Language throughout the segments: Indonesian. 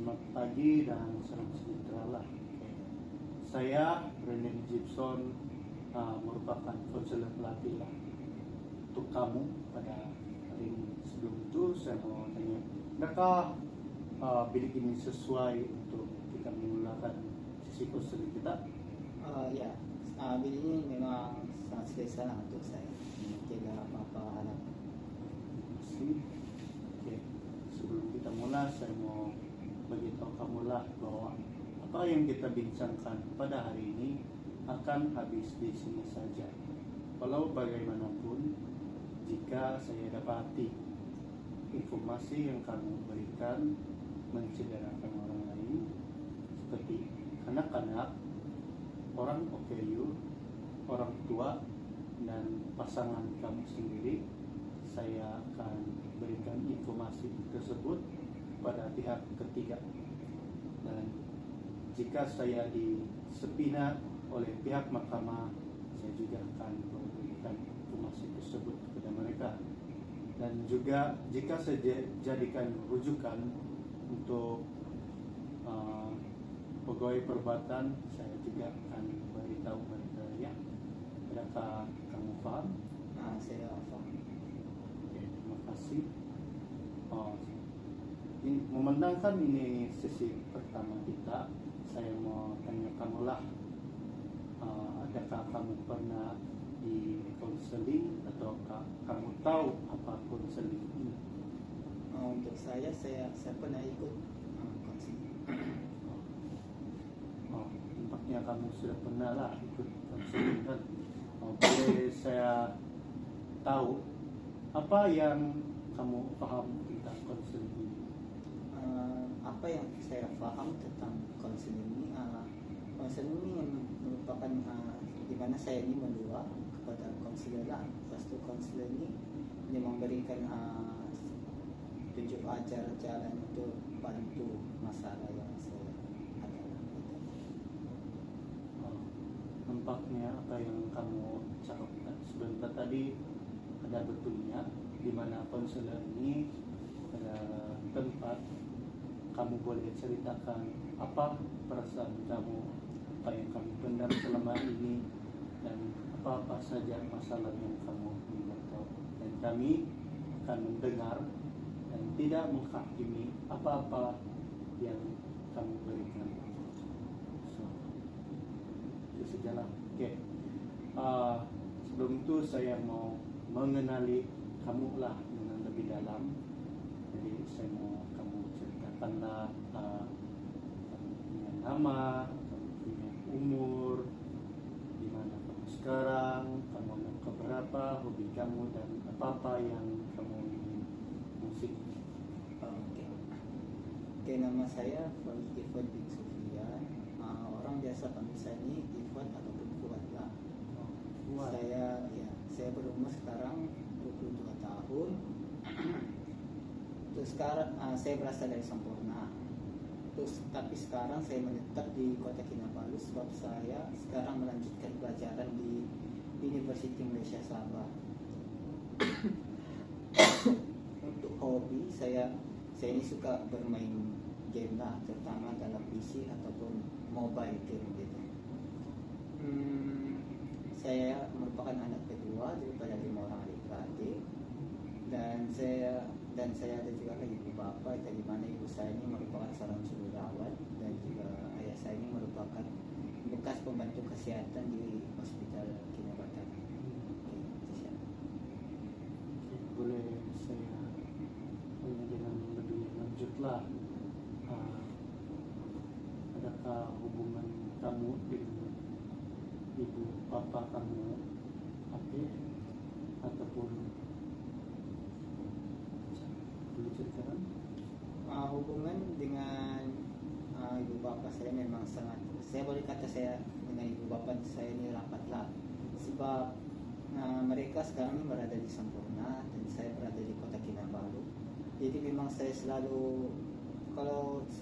selamat pagi dan salam sejahtera lah. Saya Brendan Gibson, merupakan konselor pelatih lah untuk kamu pada hari ini. Sebelum itu saya mau tanya, adakah bilik ini sesuai untuk kita memulakan sisi konseling kita? Ya, bilik ini memang sangat spesial untuk saya. Tidak apa-apa anak. Oke. Sebelum kita mulai, saya mau beritahu kamu lah bahwa apa yang kita bincangkan pada hari ini akan habis di sini saja. Walau bagaimanapun, jika saya dapati informasi yang kamu berikan mencederakan orang lain, seperti anak-anak, orang OKU, orang tua, dan pasangan kamu sendiri, saya akan berikan informasi tersebut pada pihak ketiga. Dan jika saya disepina oleh pihak mahkamah, saya juga akan memberikan informasi tersebut kepada mereka. Dan juga jika saya jadikan rujukan untuk pegawai perbuatan, saya juga akan beritahu mereka, ya. Adakah kamu paham? Saya paham. Oke, terima kasih. Memandangkan ini sesi pertama kita, saya mau tanya kamu lah, adakah kamu pernah di konseling atau kamu tahu apa konseling ini? Untuk saya pernah ikut konseling. Nampaknya kamu sudah pernah lah ikut konseling kan? Boleh saya tahu apa yang kamu paham tentang konseling ini? Apa yang saya paham tentang konseling ini, konseling ini merupakan di mana saya ini mendua kepada konselor lah. Lepas itu konselor ini dia memberikan tunjuk ajar jalan untuk bantu masalah yang saya ada. Nampaknya apa yang kamu cakapkan sebentar tadi ada betulnya, di mana konselor ini pada tempat kamu boleh ceritakan apa perasaan kamu, apa yang kamu pendam selama ini, dan apa saja masalah yang kamu tahu. Dan kami akan mendengar dan tidak menghakimi apa-apa yang kamu berikan. Itu sajalah. Oke. Sebelum itu saya mau mengenali kamu lah dengan lebih dalam. Jadi saya mau kamu ceritakanlah kamu punya nama, kamu punya umur, di mana kamu sekarang, kamu anak keberapa, hobi kamu, dan apa-apa yang kamu ingin musik. Oke, nama saya Ifat bin Sufyan. Orang biasa panggil saya ini Ifat ataupun Fuad lah. Saya berumur sekarang 22 tahun. Terus sekarang saya berasal dari Sampurna. Tapi sekarang saya menetap di Kota Kinabalu sebab saya sekarang melanjutkan pelajaran di University Malaysia Sabah. Untuk hobi saya ini suka bermain game lah, terutama dalam PC ataupun mobile game gitu. Saya merupakan anak kedua daripada 5 orang adik-beradik, dan saya ada juga ibu bapak, dari mana ibu saya ini merupakan seorang jururawat dan juga ayah saya ini merupakan bekas pembantu kesehatan di Hospital Kinabalu. Boleh saya tanya dengan lebih lanjut lah, adakah hubungan kamu dengan ibu bapak kamu ataupun boleh ceritakan? Hubungan dengan ibu bapak saya memang sangat, saya boleh kata saya dengan ibu bapak saya ini rapat lah, sebab mereka sekarang ini berada di Sampurna dan saya berada di Kota Kinabalu. Jadi memang saya selalu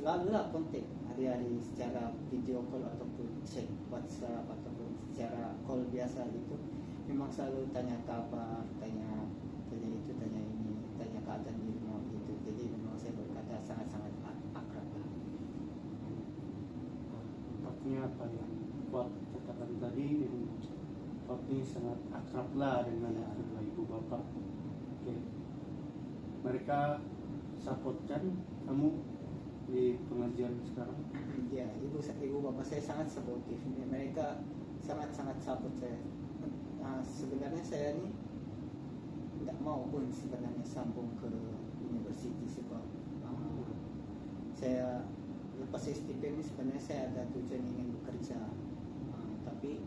lah kontak hari-hari secara video call ataupun chat WhatsApp ataupun secara call biasa gitu. Memang selalu tanya kabar, tanya itu, tanya ini, tanya keadaan di rumah gitu. Jadi memang saya berkata sangat-sangat akrab lah. maksudnya apa yang Fuad katakan tadi, Fuad ini sangat akrab lah dengan kedua ibu bapak. Oke. Mereka supportkan kamu di pengajian sekarang? Ya, ibu bapak saya sangat supportif. Mereka sangat support saya. Sebenarnya saya ini tidak mau pun sebenarnya sambung ke university sebab saya lepas STP ini sebenarnya saya ada tujuan ingin bekerja. Tapi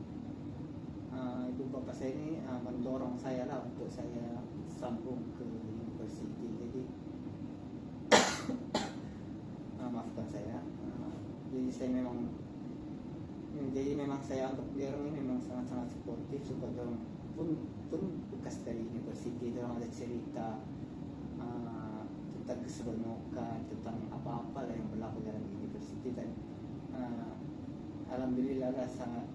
ibu bapak saya ini mendorong saya lah untuk saya sambung ke university. Jadi maafkan saya. Jadi memang saya anggap dia orang ini memang sangat sportif sebab dia pun bekas dari university. Dia orang ada cerita tentang keseronokan, tentang apa-apa lah yang berlaku dalam university, dan alhamdulillah lah sangat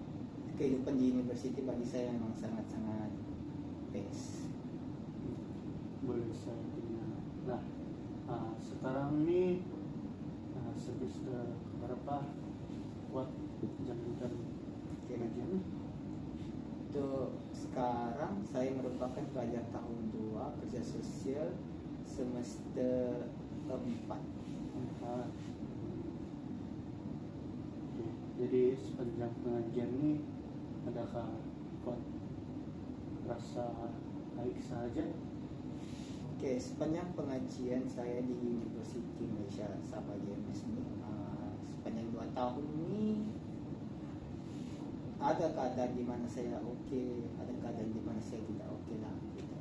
kehidupan di university bagi saya memang sangat best. Boleh saya tanya. Nah, sekarang ini semester berapa buat menjalankan pengajian? Untuk sekarang saya merupakan pelajar tahun 2 kerja sosial semester 4. Jadi sepanjang pengajian ini adakah Fuad rasa baik saja? Oke, sepanjang pengajian saya di University Malaysia Sabah JMS ini, sepanjang 2 tahun ini ada keadaan di mana saya oke, ada keadaan di mana saya tidak oke lah. Gitu.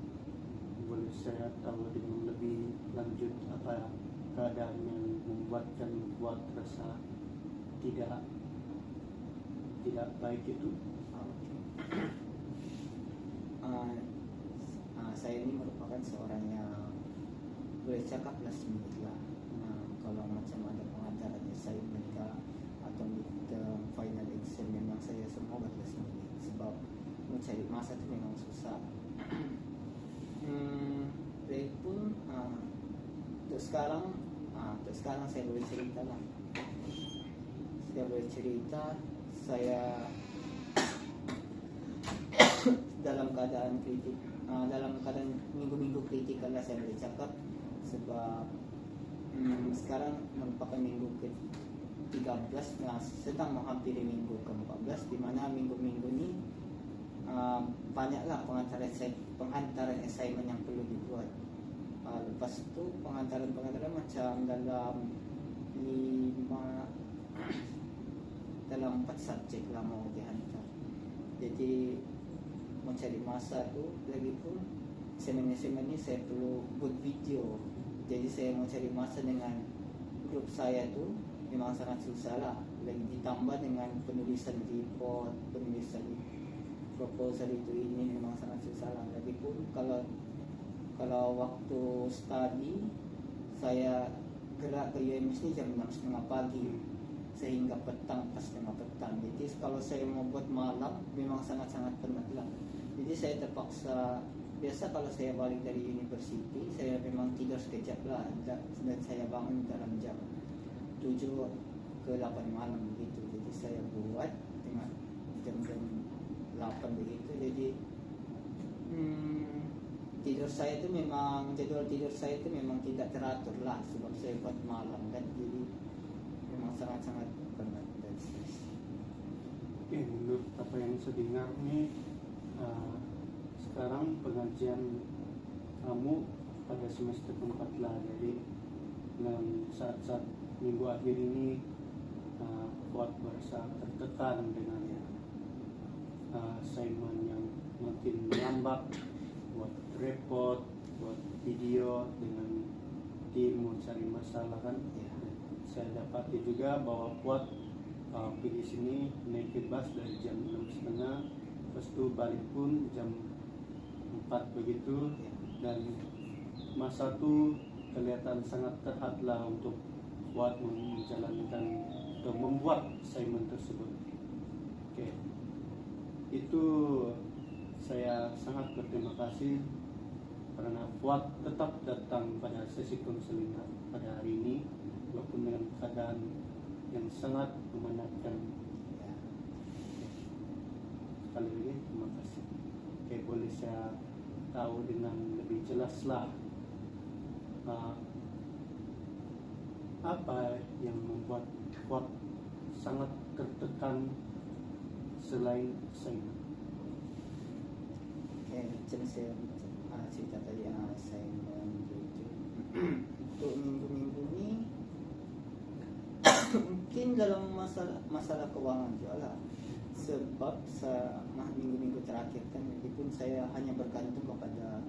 Boleh saya tahu dengan lebih lanjut apa keadaan yang membuatkan Fuad rasa tidak baik itu? Saya ini merupakan seorang yang boleh cakap last minute lah. Kalau macam ada pengantaran assignment atau midterm, final exam, memang saya semua buat last minute sebab mencari masa itu memang susah. Jadi pun untuk sekarang saya boleh cerita lah. Saya dalam keadaan kritik, dalam keadaan minggu-minggu kritikal lah saya boleh cakap sebab sekarang merupakan minggu ke-13, sedang menghampiri minggu ke-14, di mana minggu-minggu ini banyaklah penghantaran assignment yang perlu dibuat. Lepas itu penghantaran macam dalam 4 subjek lah mau dihantar. Jadi mencari masa tu, lagi pun semen ini saya perlu buat video. Jadi saya mau cari masa dengan grup saya tu memang sangat susah lah. Lagi ditambah dengan penulisan report, penulisan proposal ini memang sangat susah lah. Lagi pun kalau waktu study saya gerak ke UMS ni jam 6.30 pagi sehingga petang, pas tengah petang. Jadi kalau saya mau buat malam memang sangat penat lah. Jadi saya terpaksa, biasa kalau saya balik dari university saya memang tidur sekejap lah, dan saya bangun dalam jam 7 ke 8 malam begitu. Jadi saya buat tengah jam 8 begitu. Jadi jadwal tidur saya itu memang tidak teratur lah sebab saya buat malam kan. Jadi memang sangat penat dan stres. Oke, menurut apa yang saya dengar nih, sekarang pengajian kamu pada semester 4 lah. Jadi dengan saat-saat minggu akhir ini Fuad merasa tertekan dengan assignment yang makin lambat, buat report, buat video dengan tim mencari masalah kan. Ya. Saya dapati juga bahwa Fuad pergi sini naik bus dari jam 6.30, lepas itu balik pun jam 4 begitu. Ya. Dan masa itu kelihatan sangat terhad lah untuk Fuad menjalankan atau membuat assignment tersebut. Oke, itu saya sangat berterima kasih karena Fuad tetap datang pada sesi konseling pada hari ini walaupun dengan keadaan yang sangat memenatkan. sekali lagi terima kasih. Oke, boleh saya tahu dengan lebih jelas lah apa yang membuat Fuad sangat tertekan selain assignment? Macam saya cerita tadi assignment gitu. Untuk minggu-minggu ni mungkin dalam masalah keuangan juga lah. Sebab minggu-minggu terakhir kan, meskipun saya hanya bergantung kepada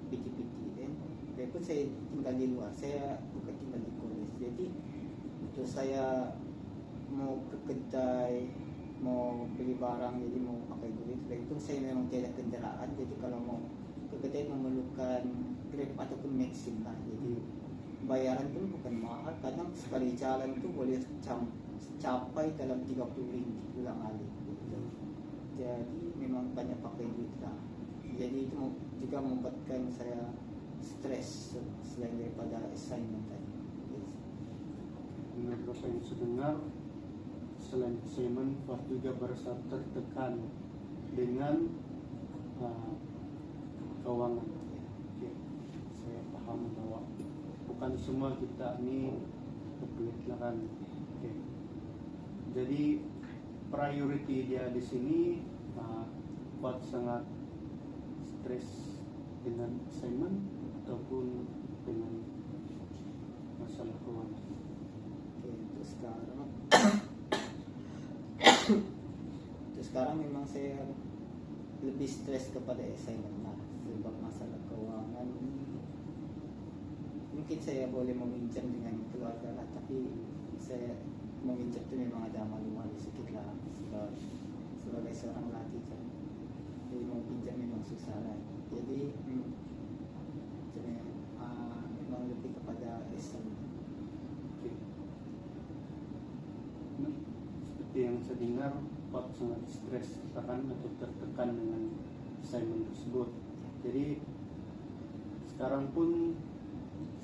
PT-PT kan. Walaupun saya tinggal di luar, saya bukan tinggal di kolej. Jadi untuk saya mau ke kedai, mau beli barang, jadi mau pakai duit. Walaupun saya memang tidak kendaraan, jadi kalau mau ke kedai memerlukan Grab ataupun Maxim lah. Jadi bayaran pun bukan mahal. Kadang sekali jalan tu boleh capai dalam 30 ringgit ulang alik gitu. Jadi memang banyak pakai duit lah. Jadi itu juga membuatkan saya stres selain daripada assignment tadi. Yes. Menurut apa yang saya dengar, selain assignment, Fuad juga merasa tertekan dengan keuangan. Oke, saya paham bahwa bukan semua kita ini berduit lah kan. Oke. Jadi priority dia di sini Fuad sangat stres dengan assignment ataupun dengan masalah keuangan. Oke, untuk sekarang memang saya lebih stres kepada assignment lah. Sebab masalah keuangan mungkin saya boleh meminjam dengan keluarga lah, tapi saya meminjam itu memang ada malu-malu sedikit lah. Sebab sebagai seorang lelaki kan, jadi mau pinjam memang susah lah. Jadi memang lebih kepada assignment. Oke. Nah, seperti yang saya dengar, Fuad sangat stres atau tertekan dengan assignment tersebut. Jadi sekarang pun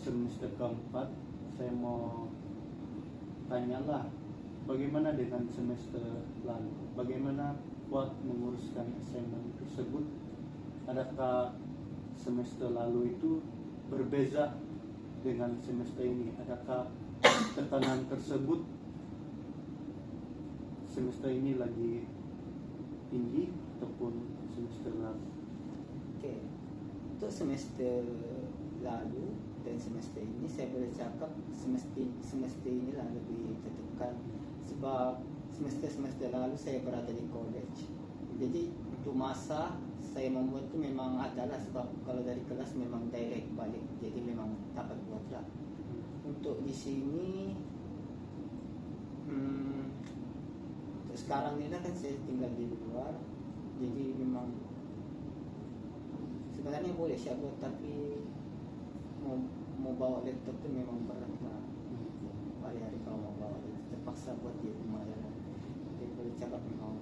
semester keempat, saya mau tanyalah bagaimana dengan semester lalu, bagaimana Fuad menguruskan assignment tersebut. Adakah semester lalu itu berbeza dengan semester ini? Adakah tekanan tersebut semester ini lagi tinggi ataupun semester lalu? Oke, untuk semester lalu dan semester ini saya boleh cakap semester inilah lebih tertekan. Sebab semester lalu saya berada di college. Jadi untuk masa saya membuat itu memang adalah, sebab kalau dari kelas memang direct balik, jadi memang dapat buat lah. Untuk di sini untuk sekarang ini kan saya tinggal di luar, jadi memang sebenarnya boleh saya buat, tapi mau bawa laptop itu memang berat lah. Hari-hari kalau mau bawa itu terpaksa buat di rumah ya. Jadi boleh cakap memang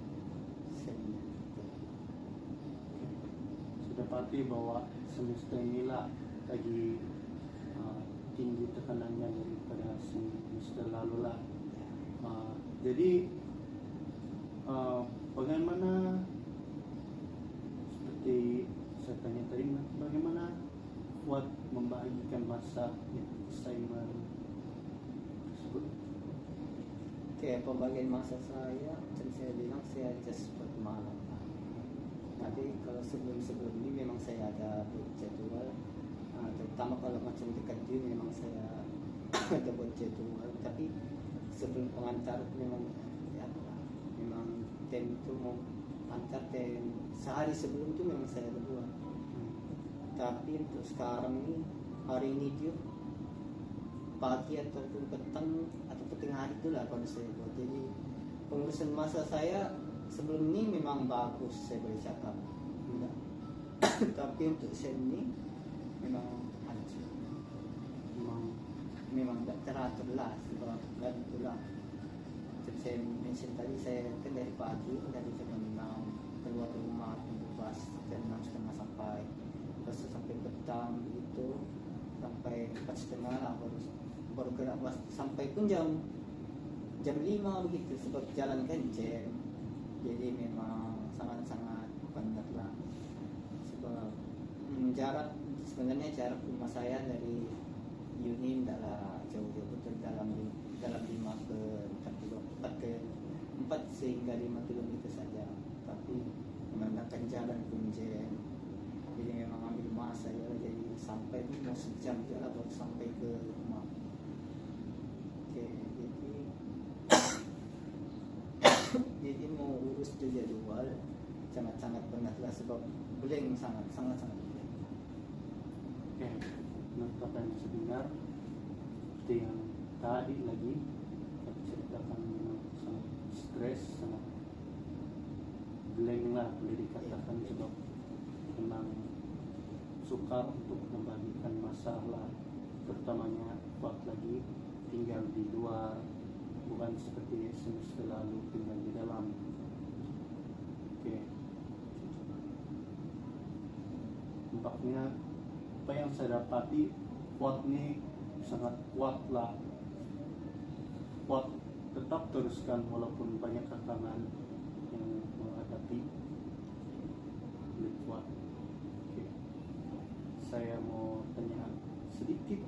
sering. Sudah pasti bahwa semester inilah lagi tinggi tekanannya daripada semester lalu lah. Jadi bagaimana, seperti saya tanya tadi, bagaimana Fuad membagikan masa assignment tersebut? Oke, pembagian masa saya, macam saya bilang, saya just buat malam. Tapi kalau sebelum ini memang saya ada buat jadwal, terutama kalau macam dekat ini memang saya ada buat jadwal. Tapi sebelum pengantar memang tem itu mau antar tem sehari sebelum itu memang saya ada buat. Tapi untuk sekarang ini, hari ini dia pagi ataupun petang ataupun tengah hari itulah kalau saya buat. Jadi pengurusan masa saya sebelum ini memang bagus, saya boleh cakap. Tapi untuk sen ini memang hancur. Memang tak teratur lah, sebab kan itulah. Macam saya mention tadi, saya kan dari pagi, dari jam 6 keluar rumah tunggu bas jam 6:30 sampai petang begitu, sampai 4:30 lah baru gerak bas, sampai pun jam 5 begitu, sebab jalan kan jam. Jadi memang sangat-sangat penat lah. Sebab jarak sebenarnya jarak rumah saya dari Uni adalah jauh-jauh betul, dalam 5 ke 4 sehingga 5 kilometer saja. Tapi menggunakan jalan punjen, jadi memang ambil masa ya, jadi sampai mau sejam je lah baru sampai ke rumah. Oke, jadi mau urus tu jadwal sangat-sangat penat lah, sebab blank sangat blank. Oke, menurut apa yang saya dengar, seperti yang tadi lagi saya ceritakan, memang sangat stres, sangat blank lah boleh dikatakan, sebab memang sukar untuk membagikan masalah, terutamanya kuat lagi tinggal di luar, bukan seperti semester lalu tinggal di dalam. Oke, tampaknya apa yang saya dapati, kuat ini sangat kuat lah, kuat, tetap teruskan walaupun banyak tantangan yang menghadapi, lebih kuat. Oke, saya mau tanya sedikit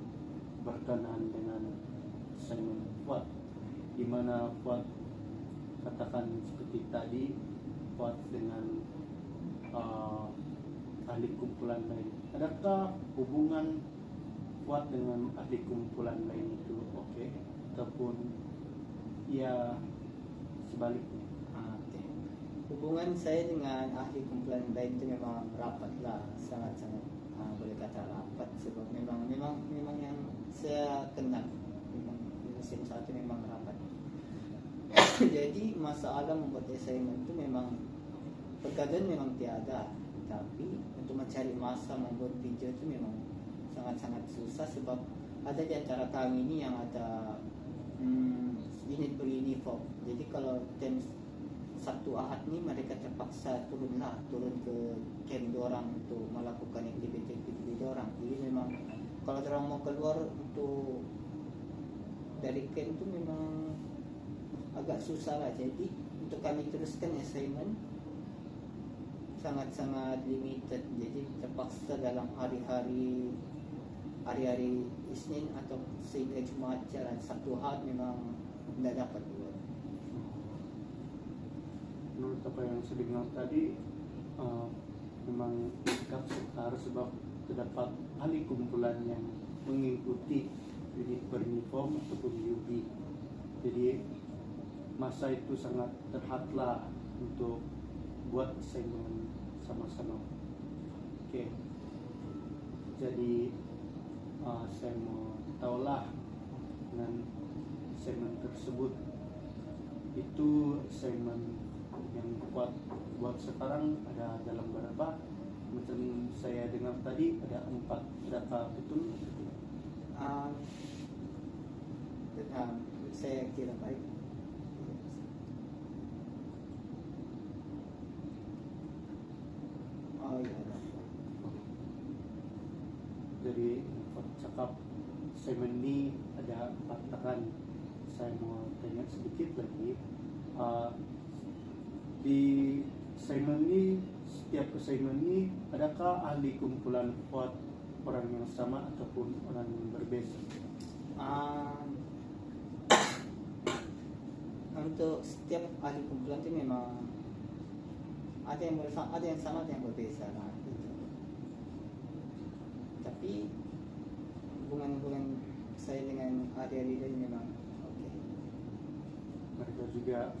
berkenaan dengan assignment kuat, di mana kuat katakan seperti tadi, kuat dengan ahli kumpulan lain. Adakah hubungan kuat dengan ahli kumpulan lain itu oke, ataupun ya sebaliknya? Oke. Hubungan saya dengan ahli kumpulan lain itu memang rapat lah, sangat-sangat boleh kata rapat, sebab memang yang saya kenal memang musim satu memang rapat. Jadi masalah membuat assignment itu memang pergaduhan memang tiada, tapi untuk mencari masa membuat video itu memang sangat-sangat susah, sebab ada di antara kami ini yang ada unit beruniform. Jadi kalau tim Sabtu Ahad ni mereka terpaksa turun ke camp diorang untuk melakukan aktiviti diorang. Jadi memang kalau diorang mau keluar untuk dari camp itu memang agak susah lah. Jadi untuk kami teruskan assignment sangat-sangat limited. Jadi terpaksa dalam hari-hari Isnin atau sehingga Jumaat, jalan Sabtu Ahad memang tidak dapat buat. Menurut apa yang saya dengar tadi, memang sikap sukar sebab terdapat ahli kumpulan yang mengikuti unit beruniform ataupun UB. Jadi masa itu sangat terhadlah untuk buat assignment sama-sama. Oke, jadi saya mau tahulah dengan assignment tersebut, itu assignment yang buat sekarang ada dalam berapa? Macam saya dengar tadi ada 4, adakah betul? Saya kira baik. Oh iya. Jadi cakap assignment ini ada 4 tekan. Saya mau tanya sedikit lagi. Di assignment ini, setiap assignment ini, adakah ahli kumpulan kuat orang yang sama ataupun orang yang berbeza? Untuk setiap ahli kumpulan itu memang ada yang sama, ada yang berbeza lah. Gitu. Tapi hubungan saya dengan ahli-ahli lain memang oke. Mereka juga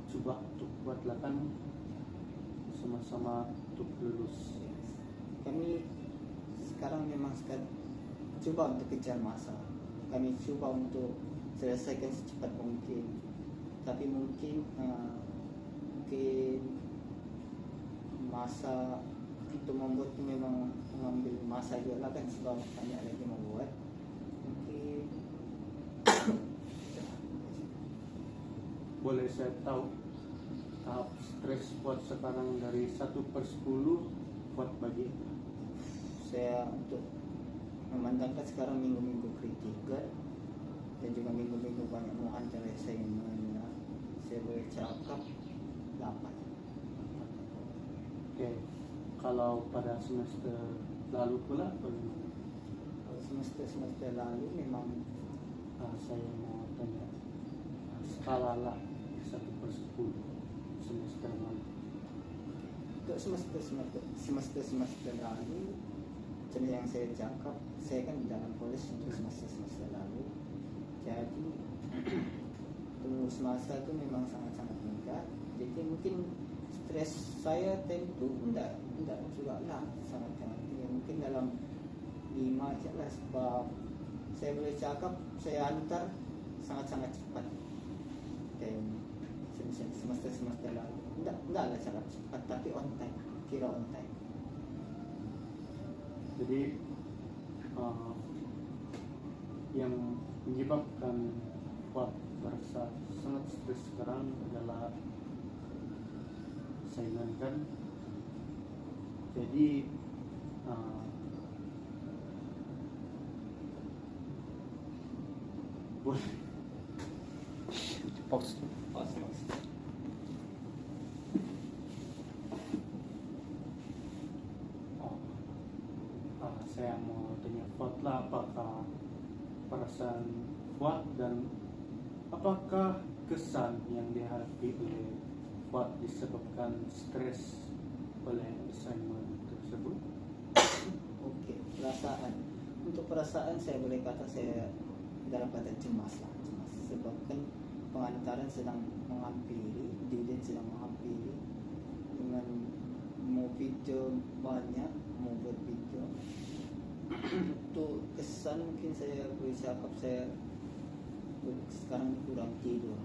coba untuk buatlah kan sama-sama untuk lulus. Kami sekarang memang coba untuk kejar masa. Kami coba untuk selesaikan secepat mungkin. Tapi mungkin masa itu membuat memang mengambil masa juga lah kan, sebab banyak lagi membuat. Mungkin Boleh saya tahu tahap stres buat sekarang dari 1/10 buat bagi? saya untuk memandangkan sekarang minggu-minggu kritikal dan juga minggu-minggu banyak menghantar assignment, saya boleh cakap 8. Oke, kalau pada semester lalu pula bagaimana? Kalau semester lalu memang Saya mau tanya skala lah 1/10 semester lalu. untuk semester lalu, jadi yang saya cakap, saya kan di dalam polis untuk semester lalu. Jadi tunggu semasa itu memang sangat-sangat meningkat. Jadi mungkin stres saya tentu enggak juga lah sangat-sangat tinggi. Mungkin dalam 5 aja lah, sebab saya boleh cakap saya antar sangat-sangat cepat. Dan semester lalu enggak lah sangat cepat, tapi on time, kira on time. Jadi yang menyebabkan Fuad merasa sangat stres sekarang adalah saingan kan. Jadi boleh Pause. Pas. saya mau tanya Fuad lah, apakah perasaan Fuad dan apakah kesan yang dihadapi oleh Fuad disebabkan stres oleh assignment tersebut? Oke, perasaan. Untuk perasaan saya boleh kata saya dalam keadaan cemas lah, cemas. Sebab kan pengantaran sedang menghampiri, deadline sedang menghampiri, dengan mau video banyak, mau buat video. Untuk kesan mungkin saya boleh cakap saya sekarang kurang tidur.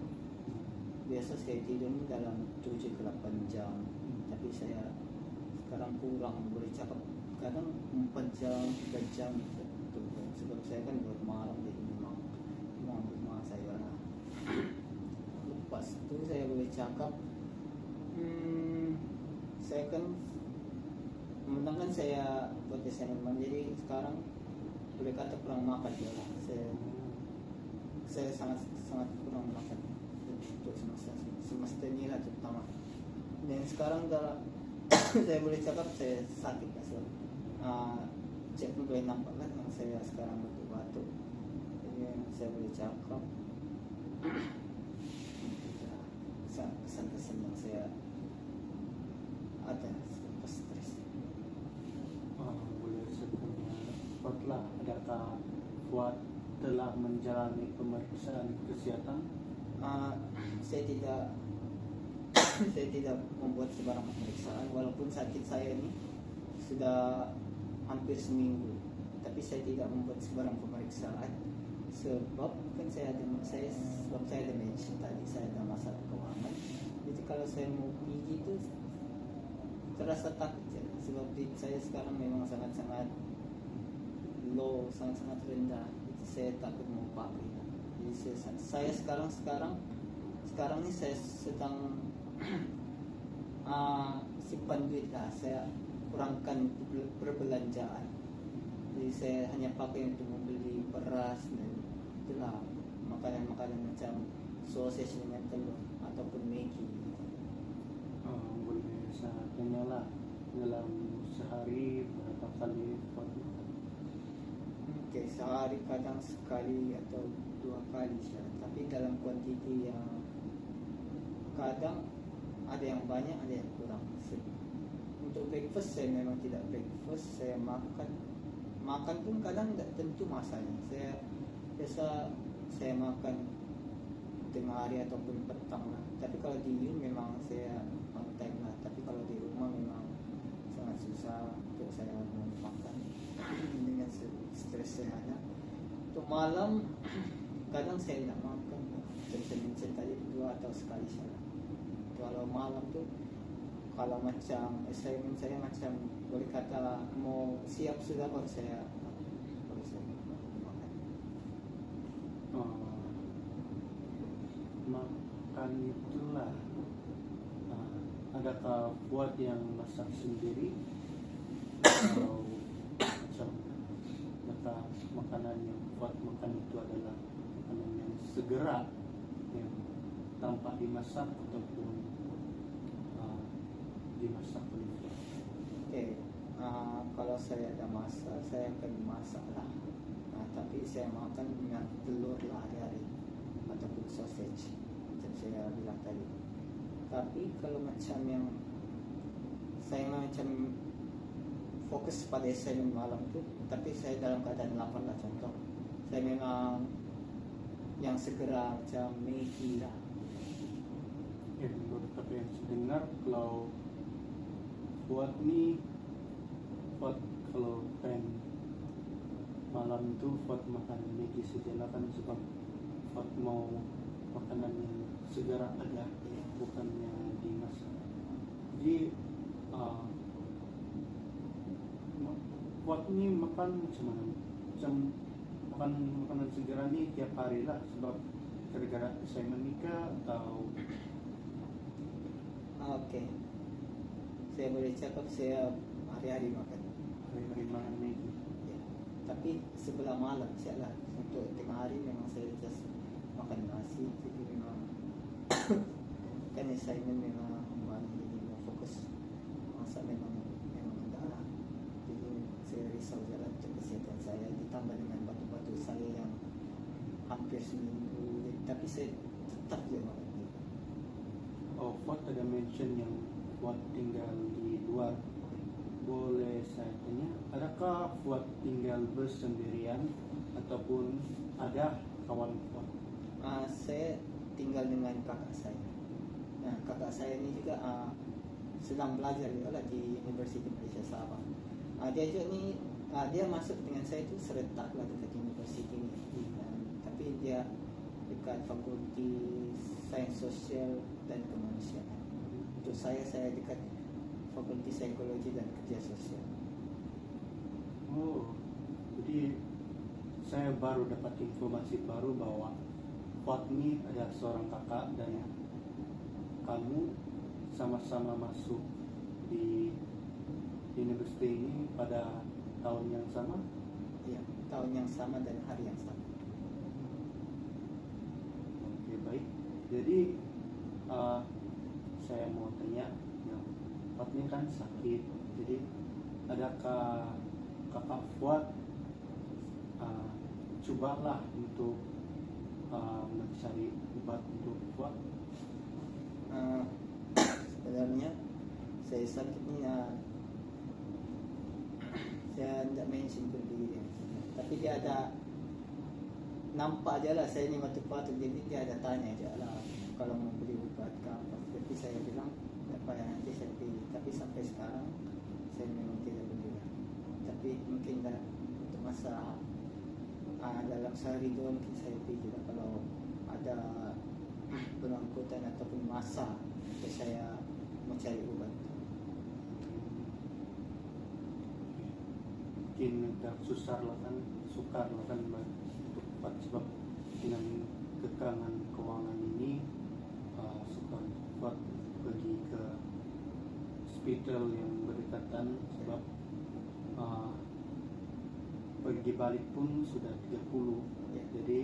Biasa saya tidur ni dalam 7 ke 8 jam, tapi saya sekarang kurang, boleh cakap kadang 4 jam, 3 jam gitu. Sebab saya kan bermalam, jadi memang rumah saya lah. Lepas itu saya boleh cakap saya kan memandangkan saya buat assignment, jadi sekarang boleh kata kurang makan dia lah. Saya sangat kurang makan untuk semester ini lah terutama. Dan sekarang dah saya boleh cakap saya sakit lah, sebab cek pun boleh nampak kan yang saya sekarang batuk-batuk. Jadi yang saya boleh cakap kesan-kesan yang saya ada selepas stres. Boleh saya tanya Fuad lah, adakah Fuad telah menjalani pemeriksaan kesehatan? Saya tidak membuat sebarang pemeriksaan, walaupun sakit saya ini sudah hampir seminggu, tapi saya tidak membuat sebarang pemeriksaan sebab kan saya ada mention tadi, saya ada masalah keuangan. Jadi kalau saya mau pergi itu terasa takut ya, sebab duit saya sekarang memang sangat-sangat low, sangat-sangat rendah. Jadi saya takut mau pakai. Jadi saya sekarang ini saya sedang simpan duit lah, saya kurangkan perbelanjaan. Jadi saya hanya pakai untuk membeli beras dan itulah makanan-makanan macam sausage dengan telur ataupun Maggi. Boleh saya tanya lah, dalam sehari berapa kali Fuad makan? Oke, sehari kadang sekali atau 2 kali saja, tapi dalam kuantiti yang kadang ada yang banyak, ada yang kurang. Untuk breakfast saya memang tidak breakfast, saya makan pun kadang tidak tentu masanya. Saya biasa saya makan tengah hari ataupun petang lah. Tapi kalau di Yun memang saya on time lah. Tapi kalau di rumah memang sangat susah untuk saya mau makan dengan stres saya ada. Untuk malam kadang saya tidak makan. Saya tadi 2 atau sekali saja. Kalau malam tuh, kalau macam assignment saya macam boleh kata mau siap sudah baru saya makan. Makan itulah, adakah Fuad yang masak sendiri atau macam adakah makanan yang Fuad makan itu adalah makanan yang segera yang tanpa dimasak ataupun dimasak oleh Fuad? kalau saya ada masa saya akan masak lah. Tapi saya makan dengan telur lah hari-hari ataupun sausage macam saya bilang tadi. Tapi kalau macam yang saya macam fokus pada assignment malam tu, tapi saya dalam keadaan lapar lah, contoh saya memang yang segera macam Maggi lah. Ya, menurut apa yang saya dengar, kalau buat kalau malam itu buat makan Maggi saja lah kan, sebab buat mau makanan yang segera ada, bukannya dimasak. Jadi buat ini makan macam mana? Macam makan makanan segera ni tiap hari lah, sebab gara-gara saya menikah atau Oke. Saya boleh cakap saya hari-hari makan. hari-hari makan Maggi. Ya. Tapi sebelah malam saya lah. Untuk tengah hari memang saya just makan nasi. Jadi memang kan assignment memang malam jadi memang fokus masa memang ada lah. Jadi saya risau jalan untuk kesihatan saya, ditambah dengan batu-batu saya yang hampir seminggu. Tapi saya tetap je makan. Oh, Fuad ada mention yang Fuad tinggal di luar. Boleh saya tanya, adakah Fuad tinggal bersendirian ataupun ada kawan Fuad? Saya tinggal dengan kakak saya. Nah, kakak saya ini juga sedang belajar juga lah di Universiti Malaysia Sabah. Dia juga ni dia masuk dengan saya itu serentak lah dekat universiti ni. Tapi dia dekat Fakulti Sains Sosial dan Kemanusiaan. Untuk saya dekat Fakulti Psikologi dan Kerja Sosial. Oh, jadi saya baru dapat informasi baru bahwa Fuad ini ada seorang kakak dan kamu sama-sama masuk di universiti ini pada tahun yang sama? Ya, tahun yang sama dan hari yang sama. Oke, baik. Jadi saya mau tanya, yang Fuad ini kan sakit, jadi adakah kakak Fuad cobalah untuk mencari obat untuk Fuad? Sebenarnya saya sakit ni saya tidak mention pun diri dia. Tapi dia ada nampak je lah saya ni batuk-batuk, jadi dia ada tanya je lah kalau mau beli ubat ke apa. Tapi saya bilang tak payah, nanti saya pilih. Tapi sampai sekarang saya memang tidak beli lah. Tapi mungkin dah untuk masa dalam sehari dua mungkin saya pilih lah kalau ada pengangkutan ataupun masa saya mau cari ubat. Mungkin agak sukar lah kan untuk Fuad, sebab dengan kekurangan keuangan ini sukar Fuad pergi ke hospital yang berdekatan, sebab pergi balik pun sudah 30. Ya. Jadi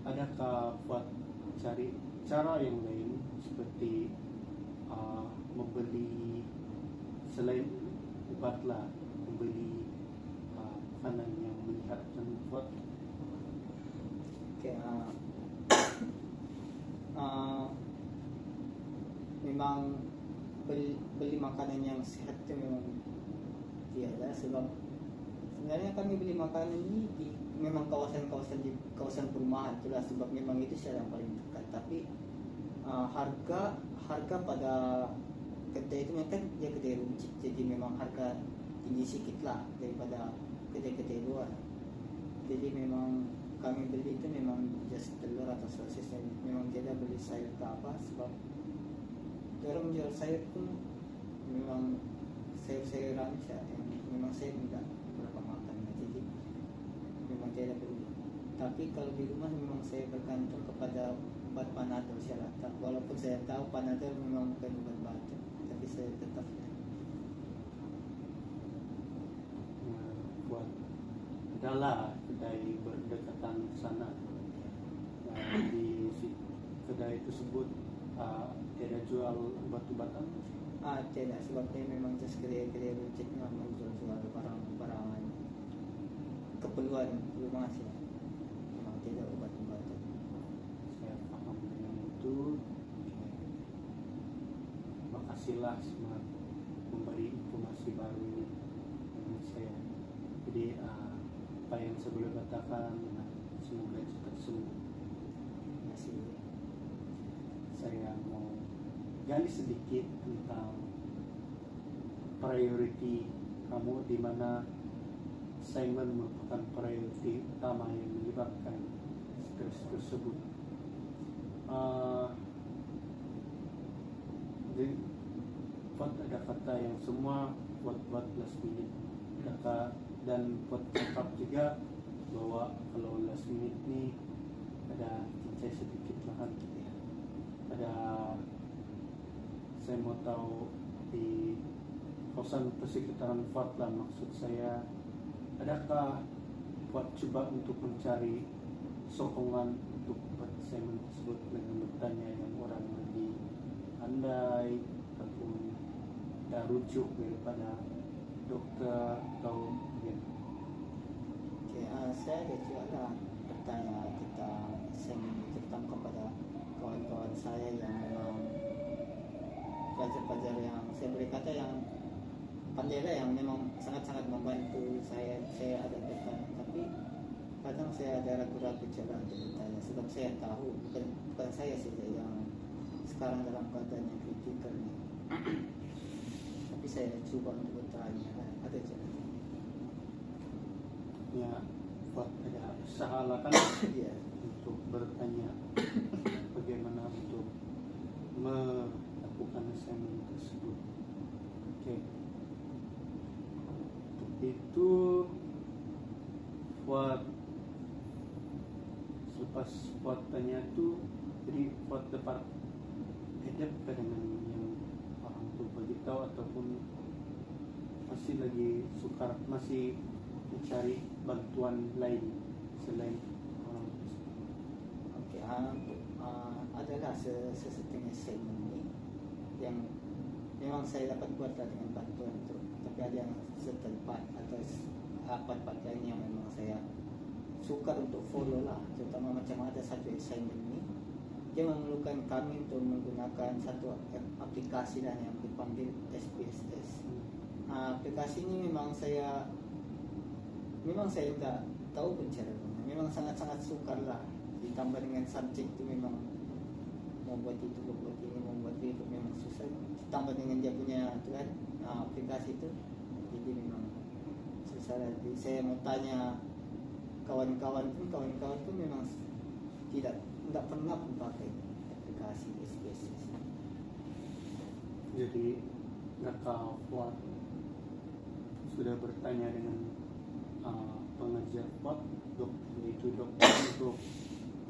adakah Fuad cari cara yang lain seperti membeli selain obat lah, membeli makanan yang menyehatkan Fuad? Okay, memang beli makanan yang sihat itu memang tiada, sebab sebenarnya kami beli makanan ini di memang kawasan perumahan itulah, sebab memang itu secara paling dekat. Tapi harga pada kedai itu kan dia kedai runcit, jadi memang harga tinggi sikit lah daripada kedai-kedai luar. Jadi memang kami beli itu memang just telur atau sosis, memang tidak beli sayur ke apa, sebab orang jual sayur pun memang sayur-sayuran saja yang memang saya tidak berapa makan, jadi memang tidak beli. Tapi kalau di rumah memang saya bergantung kepada obat Panadol Syarata, walaupun saya tahu Panadol memang bukan obat batuk, tapi saya tetap Buat adalah kedai berdekatan sana. Di kedai tersebut tidak jual obat-obatan. Tidak, sebab dia memang just kerja budget na menjual barang-barang keperluan rumah sih. Memang tidak obat-obatan. Saya paham dengan itu. Makasihlah semangat memberi informasi baru ini dengan saya. Jadi apa yang saya boleh katakan, semoga cepat sembuh. Masih Saya mau gali sedikit tentang priority kamu, di mana Simon merupakan priority utama yang menyebabkan stres tersebut. Jadi buat ada kata yang semua buat last minute dan buat cakap juga bahwa kalau last minute nih ada cincai sedikit lah kan. Ada, saya mau tahu di kawasan persekitaran Fat lah, maksud saya, adakah buat coba untuk mencari sokongan untuk buat Simon tersebut dengan bertanya yang orang lebih pandai ataupun ada rujuk daripada dokter atau gitu. okay, saya ada juga lah bertanya tentang tentang kepada kawan-kawan saya yang memang pelajar-pelajar yang saya boleh kata yang pandai lah, yang memang sangat-sangat membantu saya ada bertanya, tapi kadang saya ada ragu-ragu cara untuk bertanya sebab saya tahu bukan saya saja yang sekarang dalam keadaan yang kritikal ni. Tapi saya cuba untuk bertanya, ada cara. Ya, buat ada usaha lah kan Ya, untuk bertanya bagaimana untuk melakukan assignment tersebut. Oke. Untuk itu buat selepas buat tanya itu, jadi buat dapat hadap dengan yang orang tu beritahu ataupun masih lagi sukar, masih mencari bantuan lain selain orang tersebut. okey. Adalah sesetengah assignment ni yang memang saya dapat buat lah dengan bantuan itu, tapi ada yang setempat atau part-part lain yang memang saya sukar untuk follow lah, terutama macam ada satu assignment ni dia memerlukan kami untuk menggunakan satu aplikasi lah yang dipanggil SPSS. Aplikasi ini memang saya tak tahu pun cara guna. Memang sangat-sangat sukar lah, ditambah dengan subjek itu memang mau buat itu, mau buat ini, mau buat itu, memang susah. Ditambah dengan dia punya tu kan, aplikasi itu, jadi memang susah lah. Jadi saya mau tanya kawan-kawan pun memang tidak pernah pun pakai aplikasi SPSS. Jadi mereka buat sudah bertanya dengan pengajar buat dokter untuk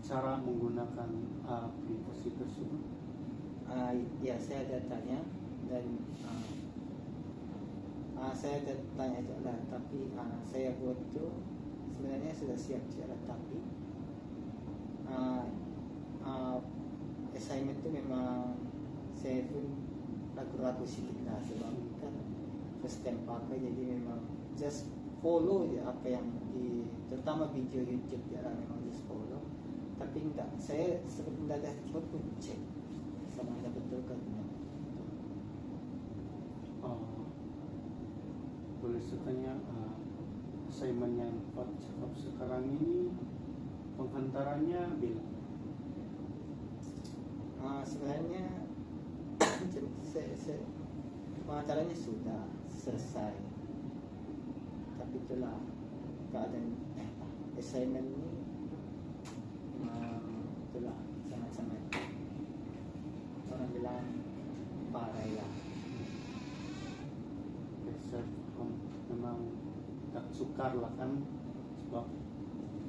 cara menggunakan aplikasi tersebut. Ya, saya ada tanya dan saya ada tanya juga lah, tapi saya buat itu sebenarnya sudah siap cara, tapi assignment itu memang saya pun ragu-ragu sedikit lah sebab kan first time pakai, jadi memang just follow je apa yang terutama video YouTube dia lah, memang just follow, tapi enggak, saya sebelum dah buat pun cek sama ada betul kan. Boleh saya tanya, assignment yang Pak cakap sekarang ini penghantarannya bila? Sebenarnya pengacaranya sudah selesai, tapi itulah keadaan assignment ini itulah sangat-sangat orang bilang parah lah. Saya memang tak sukar lah kan sebab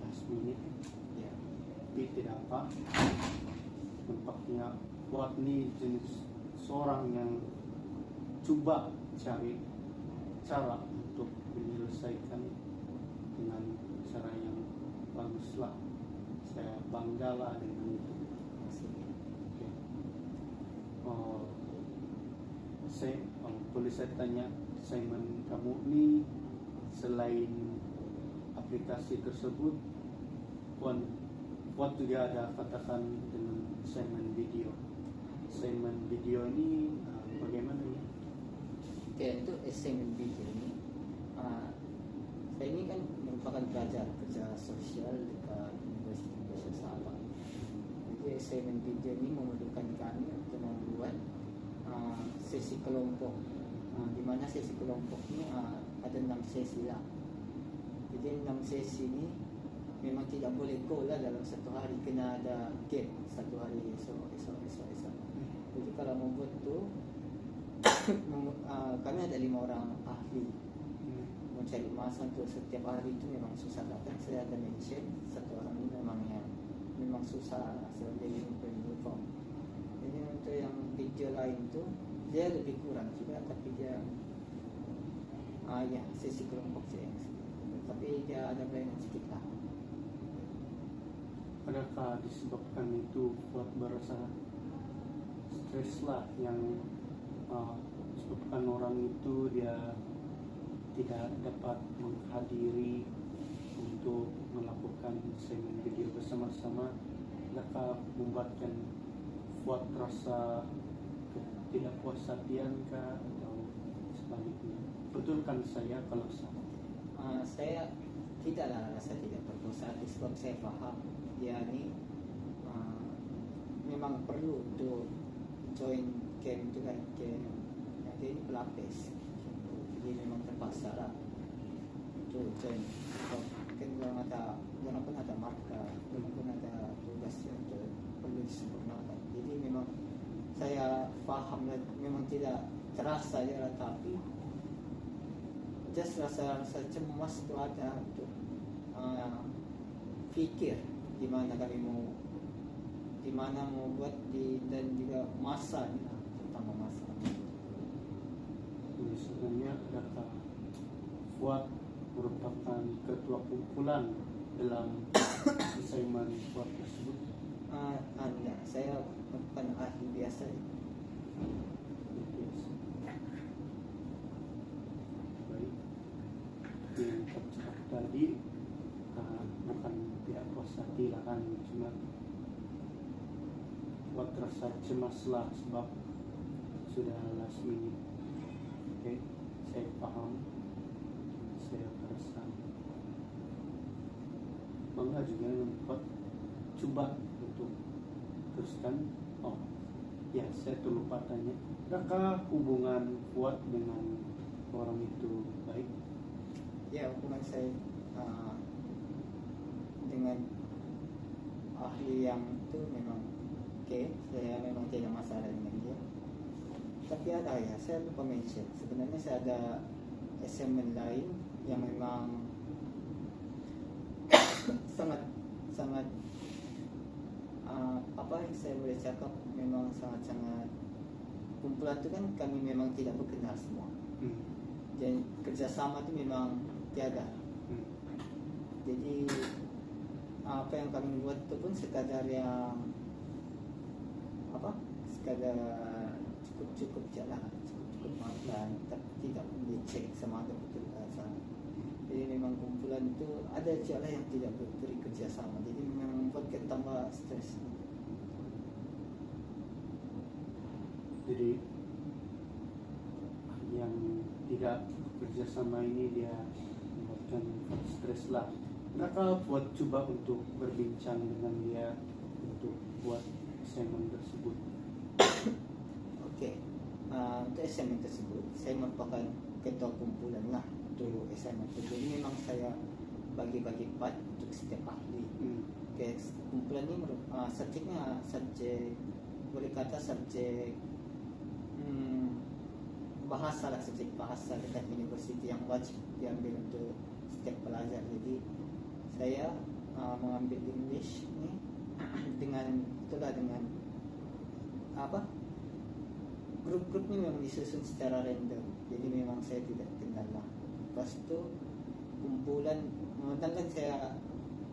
last minute, Ya, tapi tidak apa. Nampaknya buat ni jenis seorang yang coba cari cara untuk menyelesaikan dengan cara yang bagus lah. Saya bangga lah dengan itu. masih Oke. oh, boleh saya tanya, Simon, kamu nih selain aplikasi tersebut, buat juga ada katakan dengan Simon Video. Simon Video ini bagaimana ya? Oke, untuk assignment video ini, saya ini kan merupakan pelajar kerja sosial dekat Universiti Indonesia Sabah. Jadi assignment video ini memerlukan kami untuk membuat sesi kelompok, di mana sesi kelompok ini ada 6 sesi lah. Jadi 6 sesi ini memang tidak boleh go lah dalam satu hari, kena ada gap satu hari, esok. Jadi kalau membuat tu kami ada 5 orang ahli mencari masa untuk setiap hari itu memang susah datang. Saya ada mention satu orang ini memang susah sebab dia uniform. Jadi untuk yang video lain tu dia lebih kurang juga, tapi dia ya sesi kelompok saya, tapi dia ada kelainan sedikit lah. Adakah disebabkan itu buat berasa stres lah yang sebabkan orang itu dia tidak dapat menghadiri untuk melakukan seminar video bersama-sama, adakah membuatkan buat rasa ketidakpuasaan kah atau sebaliknya? Betul kan saya kalau salah? Saya tidaklah rasa tidak berpuas hati sebab saya faham dia ni memang perlu untuk join camp tu kan, camp yang dia ni pelapis, jadi memang terpaksa lah untuk join. Kan orang pun ada markah, orang pun ada tugas yang perlu disempurnakan. Jadi memang saya faham lah, memang tidak terasa je lah, tapi just rasa cemas tu ada untuk fikir di mana kami mau, di mana mau buat dan juga masa, terutama masa. Jadi sebenarnya adakah Fuad merupakan ketua kumpulan dalam assignment Fuad tersebut? Anda, saya bukan ahli biasa. Baik. Yang tercakap tadi bukan tidak puas hati lah kan, cuma buat rasa cemas lah sebab sudah last minute. Oke, saya paham, saya merasa bangga juga membuat coba untuk teruskan. Oh ya, saya tuh lupa tanya, adakah hubungan kuat dengan orang itu baik? Ya, hubungan saya dengan ahli yang itu memang oke. Saya memang tidak masalah dengan dia. Tapi ada ya, saya lupa mention, sebenarnya saya ada assignment lain yang memang sangat apa yang saya boleh cakap, memang sangat kumpulan itu kan kami memang tidak berkenal semua. Dan kerjasama itu memang tiada. Jadi apa yang kami buat itu pun sekadar yang sekadar cukup jalan, cukup makan, tapi tidak dicek sama ada betul sama. Jadi memang kumpulan itu ada jalan yang tidak beri kerjasama, jadi memang membuat kita tambah stres. Jadi yang tidak kerjasama ini dia membuatkan stres lah. Maka buat coba untuk berbincang dengan dia untuk buat assignment tersebut. Oke. Untuk assignment tersebut saya merupakan ketua kumpulan lah untuk assignment tersebut. Jadi memang saya bagi-bagi part untuk setiap ahli. Oke, kumpulan ini subjeknya subjek, boleh kata subjek bahasa lah, subjek bahasa dekat universiti yang wajib diambil untuk setiap pelajar. Jadi saya mengambil English ni dengan grup-grup ni memang disusun secara random, jadi memang saya tidak kenal lah. Lepas tu kumpulan memandangkan saya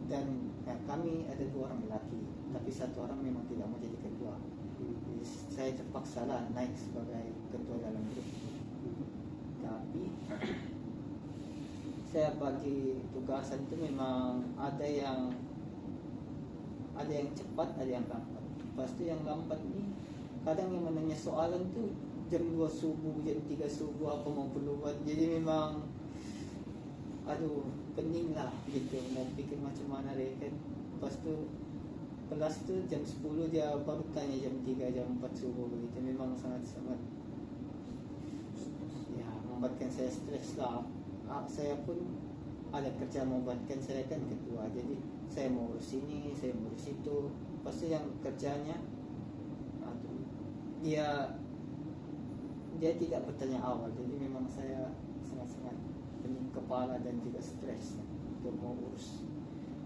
dan kami ada 2 orang lelaki, tapi 1 orang memang tidak mau jadi ketua. Jadi Jadi saya terpaksa lah naik sebagai ketua dalam grup. Tapi saya bagi tugasan itu memang ada yang cepat, ada yang lambat. Pasti yang lambat ini kadang yang menanya soalan tuh jam 2 subuh, jam 3 subuh apa mau keluar. Jadi memang aduh pening lah gitu, mau pikir macam mana rekan. Lepas tu kelas tuh jam 10 dia baru tanya jam 3, jam 4 subuh begitu. Memang sangat-sangat ya membuatkan saya stres lah. Saya pun ada kerja membuatkan saya kan ketua, jadi saya mau urus ini, saya mau urus itu. Pasti yang kerjanya aduh, dia tidak bertanya awal, jadi memang saya sangat-sangat pening kepala dan juga stres untuk mau urus,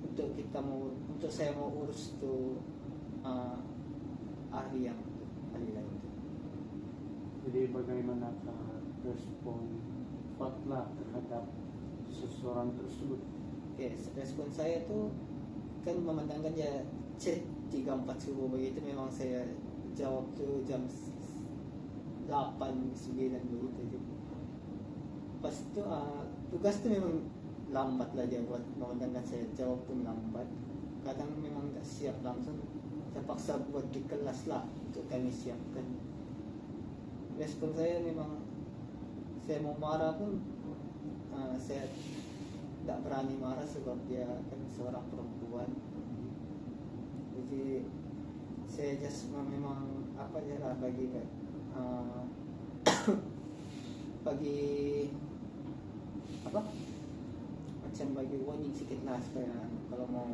untuk saya mau urus tuh ahli lain. Jadi bagaimanakah respon Fatlah terhadap seseorang tersebut? Oke, respon saya tuh kan memandangkan dia chat 3-4 subuh begitu, memang saya jawab tuh jam 8-9 begitu. Pas itu tugas tuh memang lambat lah dia buat, memandangkan saya jawab pun lambat. Kadang memang tak siap langsung, terpaksa buat di kelas lah untuk kami siapkan. Respon saya memang saya mau marah pun saya tak berani marah sebab dia kan seorang perempuan. Jadi saya just memang apa ya lah bagi apa macam bagi warning sedikit lah supaya kalau mau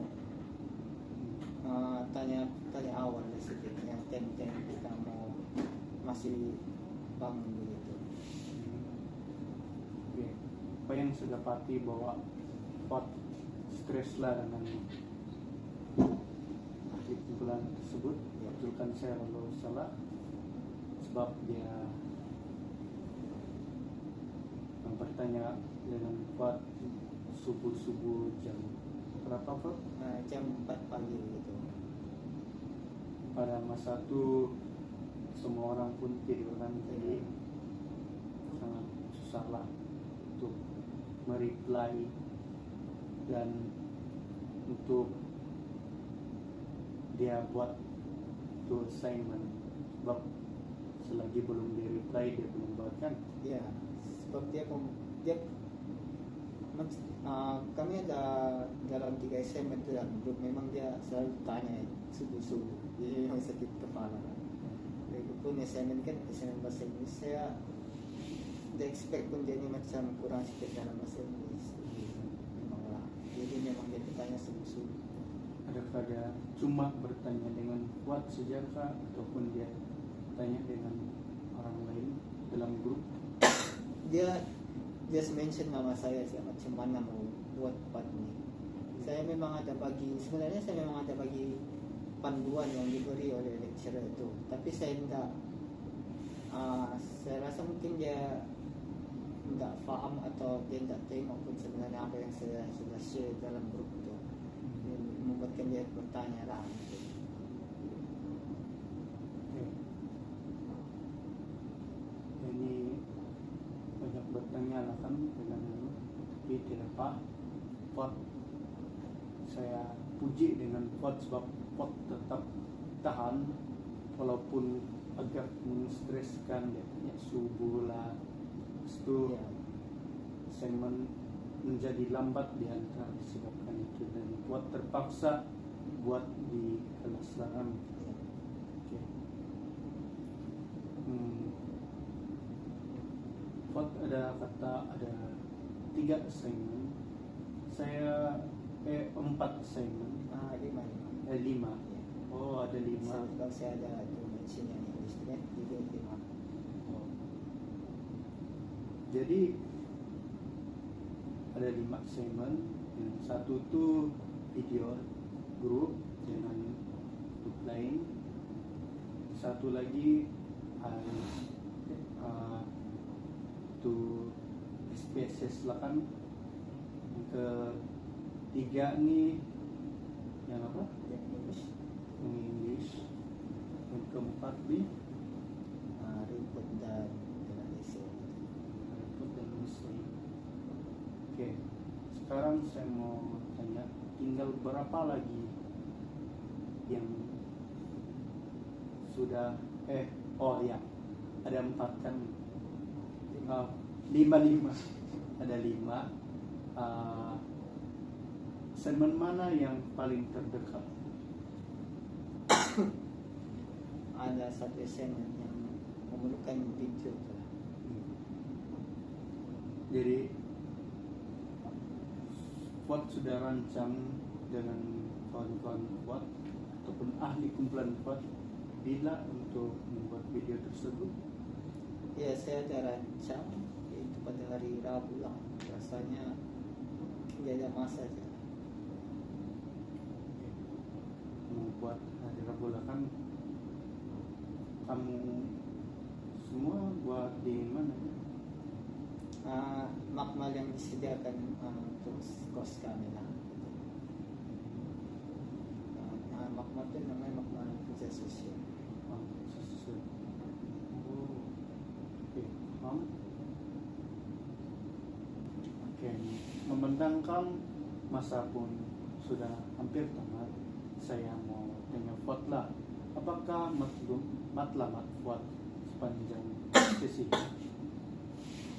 tanya awal lah sedikit yang tem-tem kita mau masih bangun begitu. Oke. Apa yang saya dapati bahwa Fat stres lah dengan ahli kumpulan tersebut, betulkan saya kalau salah, sebab dia bertanya dengan Fat subuh-subuh jam berapa Fat? Jam 4 pagi gitu. Pada masa itu semua orang pun tidur kan, jadi sangat susah lah untuk mereply dan untuk dia buat tuh assignment, sebab selagi belum di reply dia belum buat kan. Ya, sebab kami ada dalam 3 SM itu dalam grup, memang dia selalu tanya subuh-subuh, jadi memang sakit kepala. Pun assignment kan assignment bahasa Inggris, saya tidak expect pun dia ni macam kurang sikit dalam bahasa Inggris. Memang lah, jadi memang dia bertanya subuh-subuh. Adakah dia cuma bertanya dengan Fuad saja kah, ataupun dia tanya dengan orang lain dalam grup? Dia just mention nama saya sih, macam mana mau buat part ni. Sebenarnya saya memang ada bagi panduan yang diberi oleh lecturer itu, tapi saya tidak saya rasa mungkin dia tidak faham atau dia tidak tengok pun sebenarnya apa yang saya sudah share dalam grup itu. Membuatkan dia bertanya lah. Ini banyak bertanya lah kan dengan itu, tapi tidak apa. Pot saya puji dengan Pot sebab Pot tetap tahan walaupun agak menstreskan, dia tanya subuh lah, itu assignment menjadi lambat diantar disebabkan itu, dan Pot terpaksa buat di kelas lain. Okay. Pot ada 3 assignment, saya 4 assignment. 5. Oh, ada 5. Kalau saya ada tu mention yang English tu kan, jadi 5. Oh. Jadi ada 5 assignment. Yang satu tu video grup dengan grup lain. Satu lagi tu SPSS lah kan. Yang ketiga ni yang apa? Yang English. Yang English. Yang keempat di Ribut dan isi. Repot dan Muslim. Oke, sekarang saya mau tanya, tinggal berapa lagi yang sudah ada 4 kan? 5 ada 5. Segmen mana yang paling terdekat? Ada satu segmen yang memerlukan video tuh. Jadi Fuad sudah rancang dengan kawan-kawan Fuad ataupun ahli kumpulan Fuad bila untuk membuat video tersebut. Ya, saya ada rancang itu pada hari Rabu lah. Rasanya tidak ada masa aja. Membuat hari Rabu lah kan. Kamu semua buat di mana? Makmal yang disediakan untuk kos kami lah. Makmal itu namanya makmal kerja sosial. Oke, paham. Oke, memandangkan masa pun sudah hampir tamat, saya mau tanya Fuad lah, apakah matlamat Fuad sepanjang sesi?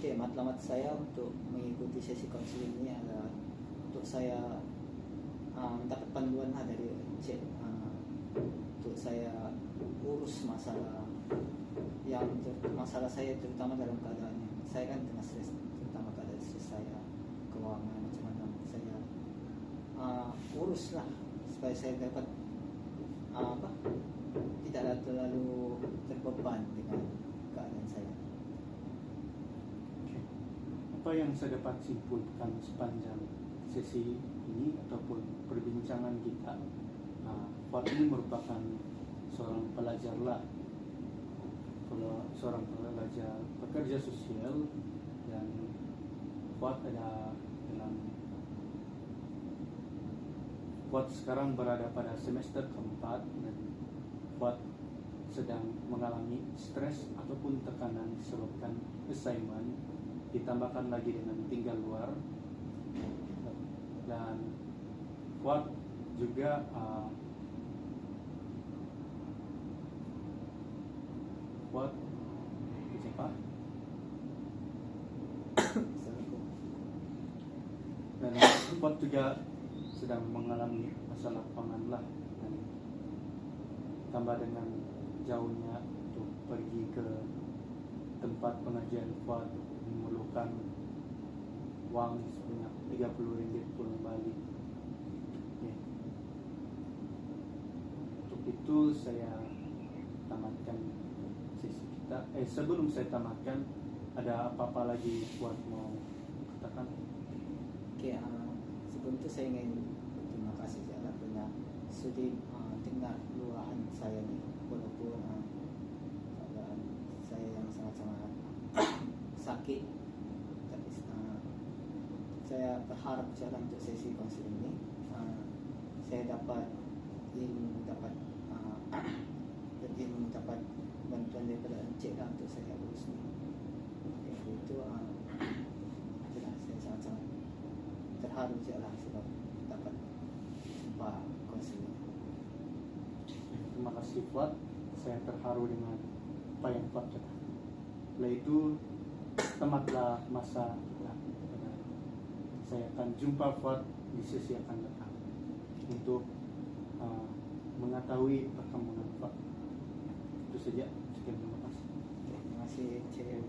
Oke, matlamat saya untuk mengikuti sesi konseling ini adalah untuk saya mendapat panduan dari cek untuk saya urus masalah masalah saya, terutama dalam keadaan yang saya kan tengah stres, terutama keadaan stres saya, keuangan macam-macam, saya urus lah supaya saya dapat tidak terlalu terbeban dengan keadaan saya. Apa yang saya dapat simpulkan sepanjang sesi ini ataupun perbincangan kita, Fuad ini merupakan seorang pelajar lah, seorang pelajar pekerja sosial, dan Fuad Fuad sekarang berada pada semester keempat dan Fuad sedang mengalami stres ataupun tekanan disebabkan assignment, ditambahkan lagi dengan tinggal luar, dan Fuad juga Fuad siapa? Dan Fuad juga sedang mengalami masalah pangan lah, dan tambah dengan jauhnya untuk pergi ke tempat pengajian Fuad memerlukan uang sebanyak 30 ringgit pulang balik. Ya. Untuk itu saya tamatkan sesi kita. Sebelum saya tamatkan, ada apa-apa lagi Fuad mau katakan? Oke, sebelum itu saya ingin terima kasih karena sudah dengar luahan saya nih, walaupun keadaan saya yang sangat-sangat sakit, tapi saya berharap jalan untuk sesi konseling ini saya dapat bantuan daripada Encik lah untuk saya urus ni. Itu itulah saya sangat-sangat terharu je lah sebab dapat jumpa konseling. Terima kasih Fuad, saya terharu dengan apa yang Fuad katakan. Setelah itu tamatlah masa kita. Saya akan jumpa Fuad di sesi akan datang untuk mengetahui perkembangan Fuad. Itu saja. Sekian, terima kasih. Terima kasih Encik.